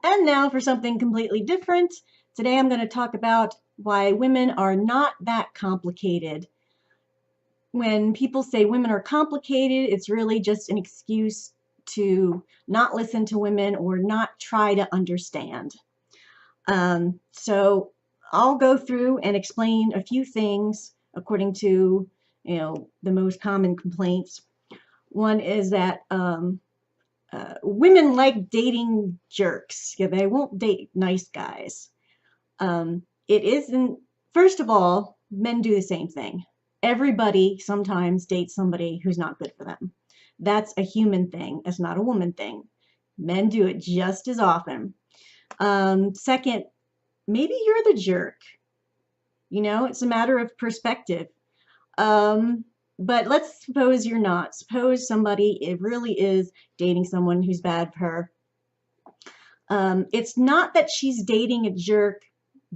And now for something completely different. Today I'm going to talk about why women are not that complicated. When people say women are complicated, it's really just an excuse to not listen to women or not try to understand. So I'll go through and explain a few things according to, the most common complaints. One is that women like dating jerks. Yeah, they won't date nice guys. It isn't, first of all, men do the same thing. Everybody sometimes dates somebody who's not good for them. That's a human thing. It's not a woman thing. Men do it just as often. Second, maybe you're the jerk. It's a matter of perspective. Um, but let's suppose you're not. Suppose somebody it really is dating someone who's bad for her. It's not that she's dating a jerk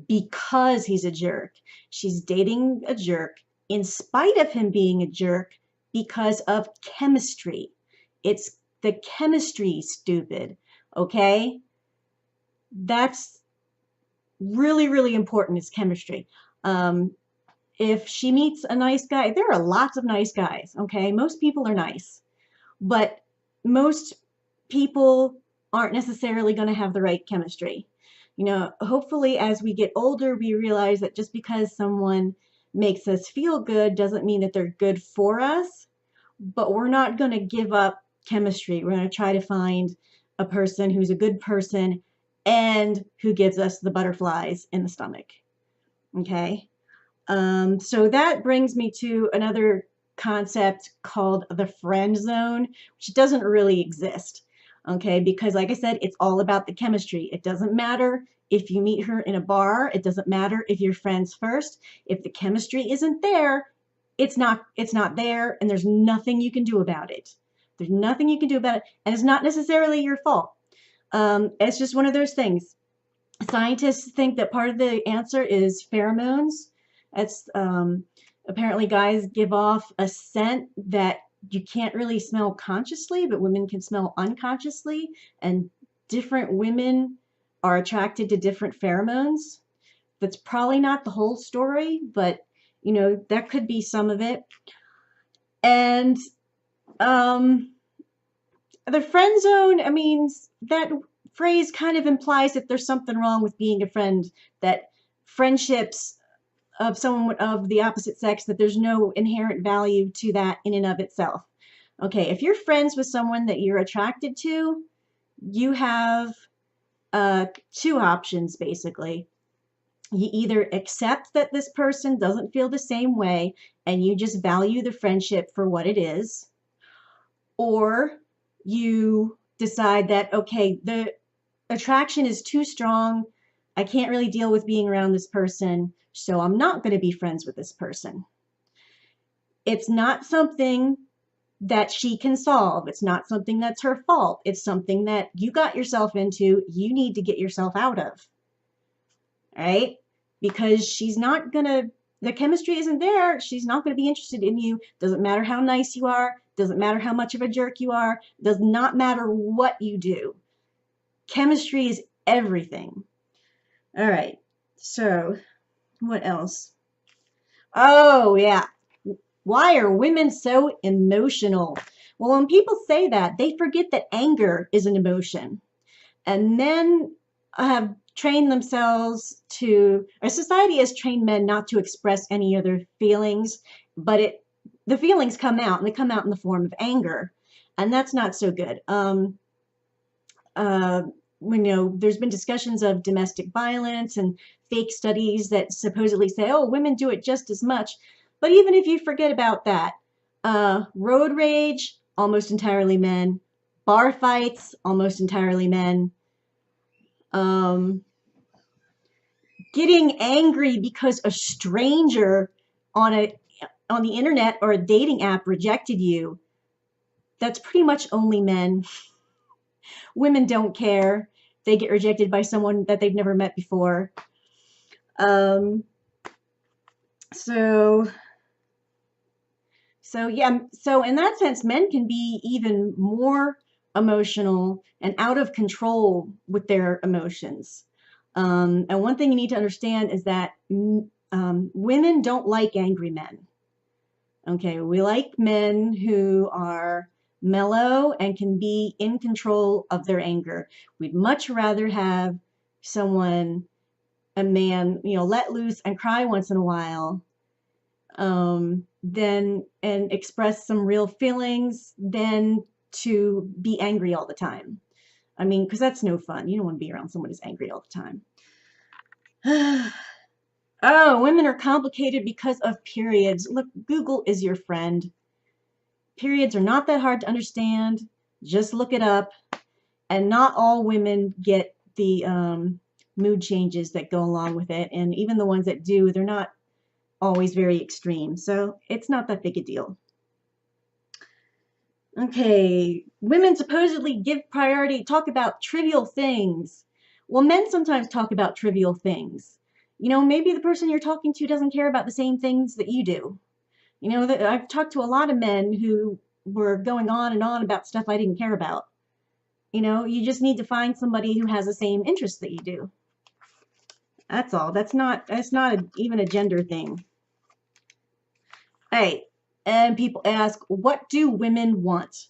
because he's a jerk. She's dating a jerk in spite of him being a jerk because of chemistry. It's the chemistry, stupid. Okay? That's really, really important is chemistry. If she meets a nice guy, there are lots of nice guys, okay? Most people are nice, but most people aren't necessarily going to have the right chemistry. Hopefully as we get older, we realize that just because someone makes us feel good doesn't mean that they're good for us, but we're not going to give up chemistry. We're going to try to find a person who's a good person and who gives us the butterflies in the stomach. Okay? So that brings me to another concept called the friend zone, which doesn't really exist. Okay, because like I said, it's all about the chemistry. It doesn't matter if you meet her in a bar. It doesn't matter if you're friends first. If the chemistry isn't there, it's not there, and there's nothing you can do about it. There's nothing you can do about it, and it's not necessarily your fault. It's just one of those things. Scientists think that part of the answer is pheromones. It's apparently guys give off a scent that you can't really smell consciously, but women can smell unconsciously, and different women are attracted to different pheromones. That's probably not the whole story, but that could be some of it. And the friend zone, I mean, that phrase kind of implies that there's something wrong with being a friend, that friendships of someone of the opposite sex, that there's no inherent value to that in and of itself. Okay, if you're friends with someone that you're attracted to, you have two options basically. You either accept that this person doesn't feel the same way and you just value the friendship for what it is, or you decide that, okay, the attraction is too strong. I can't really deal with being around this person, so I'm not going to be friends with this person. It's not something that she can solve. It's not something that's her fault. It's something that you got yourself into, you need to get yourself out of. All right? Because she's not going to, the chemistry isn't there. She's not going to be interested in you. Doesn't matter how nice you are. Doesn't matter how much of a jerk you are. Does not matter what you do. Chemistry is everything. All right. So, what else? Oh, yeah. Why are women so emotional? Well, when people say that, they forget that anger is an emotion. And men have trained themselves to, our society has trained men not to express any of their feelings, but the feelings come out, and they come out in the form of anger. And that's not so good. There's been discussions of domestic violence and fake studies that supposedly say, oh, women do it just as much. But even if you forget about that, road rage, almost entirely men. Bar fights, almost entirely men. Getting angry because a stranger on the internet or a dating app rejected you, that's pretty much only men. Women don't care. They get rejected by someone that they've never met before. So yeah, so in that sense, men can be even more emotional and out of control with their emotions. And one thing you need to understand is that women don't like angry men. Okay, we like men who are mellow and can be in control of their anger. We'd much rather have someone, a man, let loose and cry once in a while, than and express some real feelings than to be angry all the time. I mean, because that's no fun. You don't want to be around someone who's angry all the time. Oh, women are complicated because of periods. Look, Google is your friend. Periods are not that hard to understand. Just look it up. And not all women get the mood changes that go along with it. And even the ones that do, they're not always very extreme. So it's not that big a deal. Okay, women supposedly give priority, talk about trivial things. Well, men sometimes talk about trivial things. Maybe the person you're talking to doesn't care about the same things that you do. I've talked to a lot of men who were going on and on about stuff I didn't care about. You just need to find somebody who has the same interests that you do. That's all. That's not even a gender thing. Hey, and people ask, what do women want?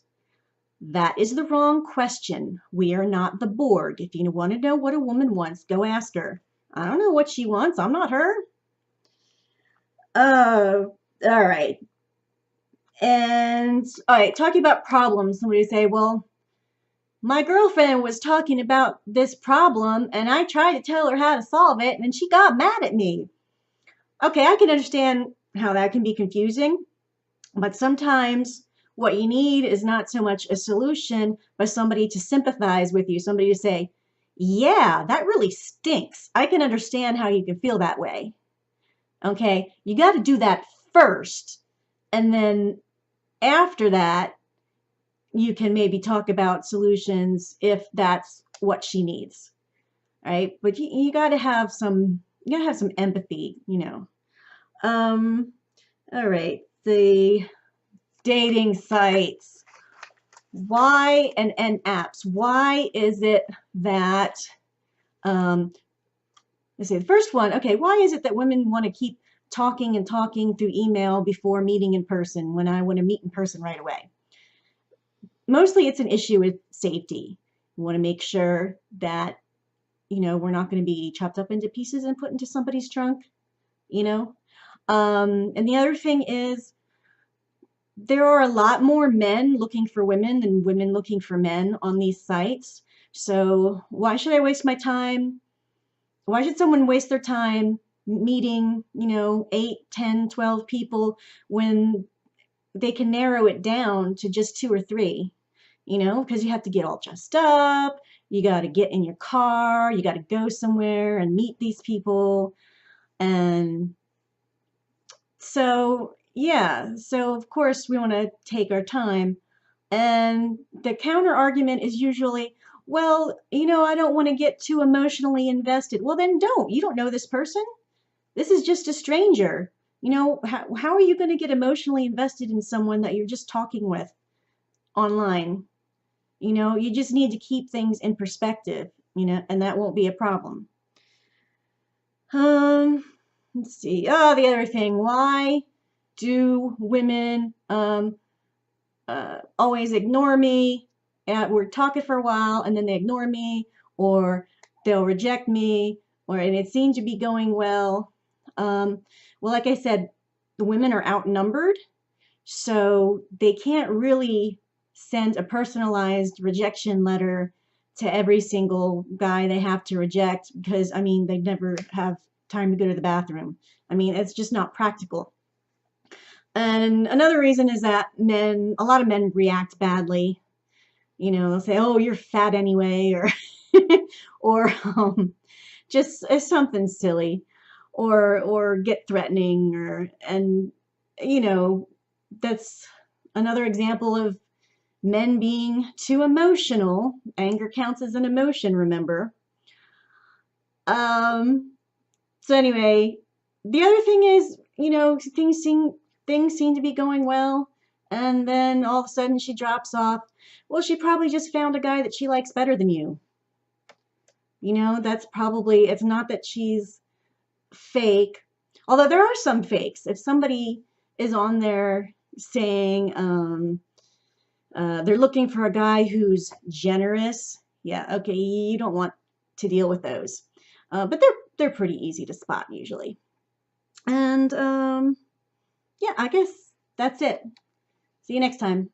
That is the wrong question. We are not the Borg. If you want to know what a woman wants, go ask her. I don't know what she wants. I'm not her. All right. And all right, talking about problems, somebody say, well, my girlfriend was talking about this problem and I tried to tell her how to solve it and she got mad at me. Okay, I can understand how that can be confusing, but sometimes what you need is not so much a solution, but somebody to sympathize with you, somebody to say, yeah, that really stinks. I can understand how you can feel that way. Okay, you got to do that first. And then after that, you can maybe talk about solutions if that's what she needs. Right? But you got to have some empathy, All right, the dating sites. Why and apps? Why is it that let's see, the first one, okay, why is it that women want to keep talking and talking through email before meeting in person when I want to meet in person right away? Mostly it's an issue with safety. We want to make sure that, we're not going to be chopped up into pieces and put into somebody's trunk, And the other thing is there are a lot more men looking for women than women looking for men on these sites. So why should I waste my time? Why should someone waste their time meeting, 8, 10, 12 people when they can narrow it down to just 2 or 3? Because you have to get all dressed up, you got to get in your car, you got to go somewhere and meet these people. And so, yeah, so of course we want to take our time. And the counter argument is usually, well, I don't want to get too emotionally invested. Well, then don't. You don't know this person. This is just a stranger. How are you going to get emotionally invested in someone that you're just talking with online? You just need to keep things in perspective, and that won't be a problem. Let's see. Oh, the other thing. Why do women always ignore me? We're talking for a while and then they ignore me, or they'll reject me, and it seems to be going well. Well, like I said, the women are outnumbered, so they can't really send a personalized rejection letter to every single guy they have to reject because, they never have time to go to the bathroom. It's just not practical. And another reason is that a lot of men react badly. They'll say, "Oh, you're fat anyway," or or just something silly, or get threatening, and that's another example of men being too emotional. Anger counts as an emotion, remember? So anyway, the other thing is, things seem to be going well, and then all of a sudden she drops off. Well, she probably just found a guy that she likes better than you. You know, that's probably, it's not that she's fake, although there are some fakes. If somebody is on there saying they're looking for a guy who's generous, yeah, okay, you don't want to deal with those. But they're pretty easy to spot usually. And yeah, I guess that's it. See you next time.